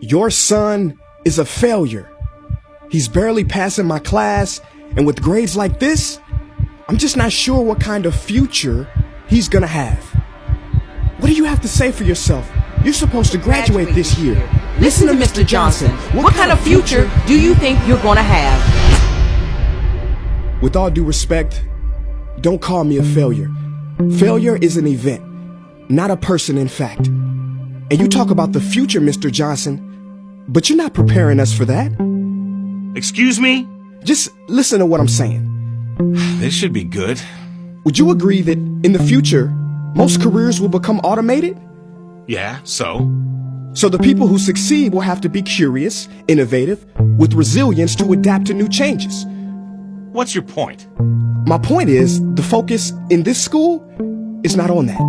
Your son is a failure. He's barely passing my class, and with grades like this, I'm just not sure what kind of future he's gonna have. What do you have to say for yourself? You're supposed to graduate this year. Listen to Mr. Johnson. What kind of future do you think you're gonna have? With all due respect, don't call me a failure. Failure is an event, not a person, in fact. And you talk about the future, Mr. Johnson, but you're not preparing us for that. Excuse me? Just listen to what I'm saying. This should be good. Would you agree that in the future, most careers will become automated? Yeah, so? So the people who succeed will have to be curious, innovative, with resilience to adapt to new changes. What's your point? My point is, the focus in this school is not on that.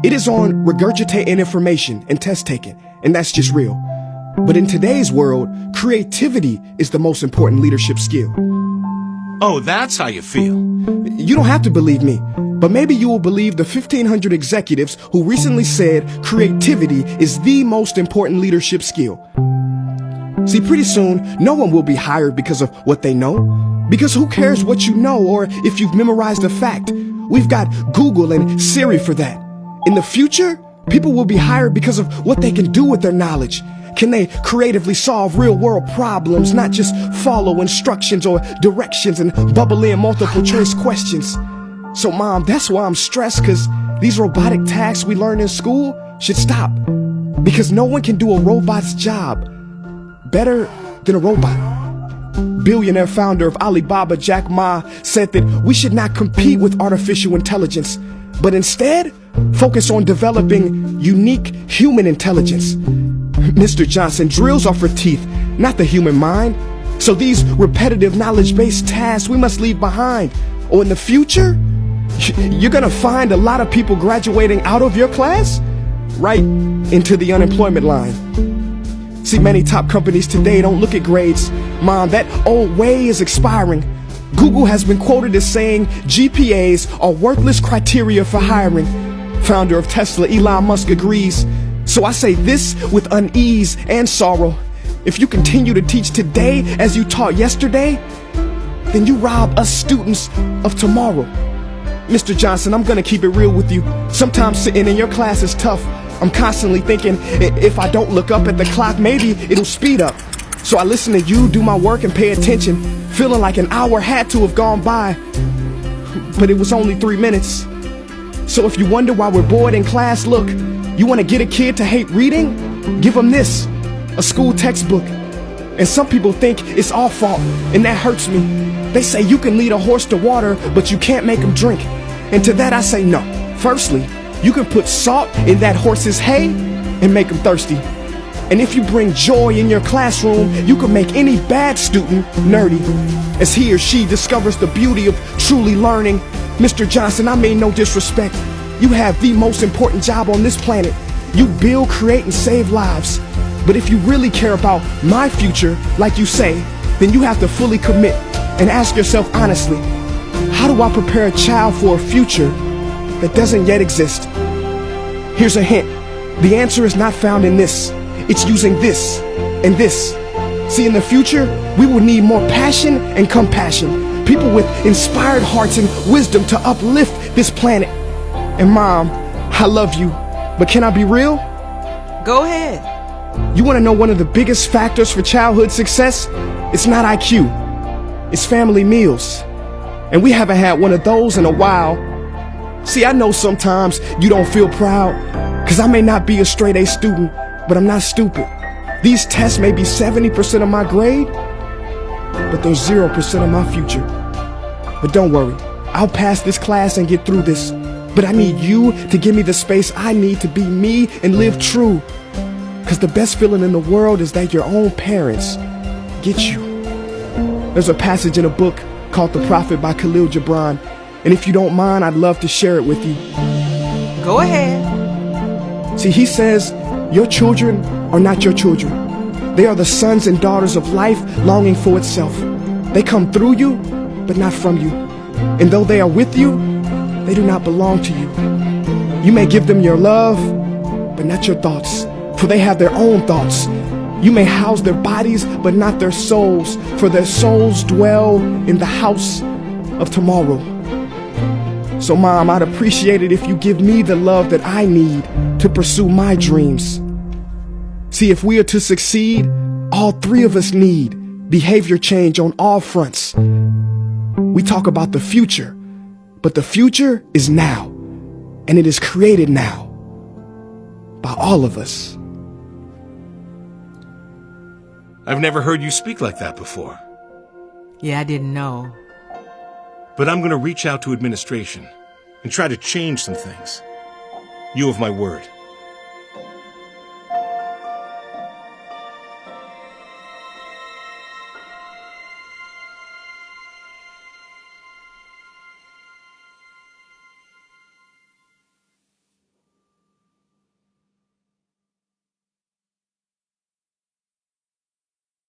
It is on regurgitating information and test taking, and that's just real. But in today's world, creativity is the most important leadership skill. Oh, that's how you feel. You don't have to believe me, but maybe you will believe the 1,500 executives who recently said creativity is the most important leadership skill. See, pretty soon, no one will be hired because of what they know. Because who cares what you know or if you've memorized a fact? We've got Google and Siri for that. In the future, people will be hired because of what they can do with their knowledge. Can they creatively solve real-world problems, not just follow instructions or directions and bubble in multiple choice questions? So, Mom, that's why I'm stressed, because these robotic tasks we learn in school should stop. Because no one can do a robot's job better than a robot. Billionaire founder of Alibaba, Jack Ma, said that we should not compete with artificial intelligence, but instead focus on developing unique human intelligence. Mr. Johnson, drills are for teeth, not the human mind. So these repetitive knowledge-based tasks we must leave behind. Or in the future, you're gonna find a lot of people graduating out of your class right into the unemployment line. See, many top companies today don't look at grades. Mom, that old way is expiring. Google has been quoted as saying GPAs are worthless criteria for hiring. Founder of Tesla, Elon Musk, agrees. So I say this with unease and sorrow. If you continue to teach today as you taught yesterday, then you rob us students of tomorrow. Mr. Johnson, I'm gonna keep it real with you. Sometimes sitting in your class is tough. I'm constantly thinking, if I don't look up at the clock, maybe it'll speed up. So I listen to you do my work and pay attention, feeling like an hour had to have gone by. But it was only 3 minutes. So if you wonder why we're bored in class, look, you want to get a kid to hate reading? Give them this, a school textbook. And some people think it's our fault, and that hurts me. They say you can lead a horse to water, but you can't make him drink. And to that I say no. Firstly, you can put salt in that horse's hay and make him thirsty. And if you bring joy in your classroom, you can make any bad student nerdy. As he or she discovers the beauty of truly learning. Mr. Johnson, I mean no disrespect. You have the most important job on this planet. You build, create, and save lives. But if you really care about my future, like you say, then you have to fully commit and ask yourself honestly, how do I prepare a child for a future that doesn't yet exist? Here's a hint. The answer is not found in this. It's using this and this. See, in the future, we will need more passion and compassion. People with inspired hearts and wisdom to uplift this planet. And Mom, I love you, but can I be real? Go ahead. You want to know one of the biggest factors for childhood success? It's not IQ. It's family meals. And we haven't had one of those in a while. See, I know sometimes you don't feel proud, because I may not be a straight A student, but I'm not stupid. These tests may be 70% of my grade, but they're 0% of my future. But don't worry, I'll pass this class and get through this. But I need you to give me the space I need to be me and live true. Because the best feeling in the world is that your own parents get you. There's a passage in a book called The Prophet by Khalil Gibran. And if you don't mind, I'd love to share it with you. Go ahead. See, he says, your children are not your children. They are the sons and daughters of life longing for itself. They come through you, but not from you. And though they are with you, they do not belong to you. You may give them your love, but not your thoughts, for they have their own thoughts. You may house their bodies, but not their souls, for their souls dwell in the house of tomorrow. So, Mom, I'd appreciate it if you give me the love that I need to pursue my dreams. See, if we are to succeed, all three of us need behavior change on all fronts. We talk about the future, but the future is now, and it is created now by all of us. I've never heard you speak like that before. Yeah, I didn't know. But I'm going to reach out to administration and try to change some things. You have my word.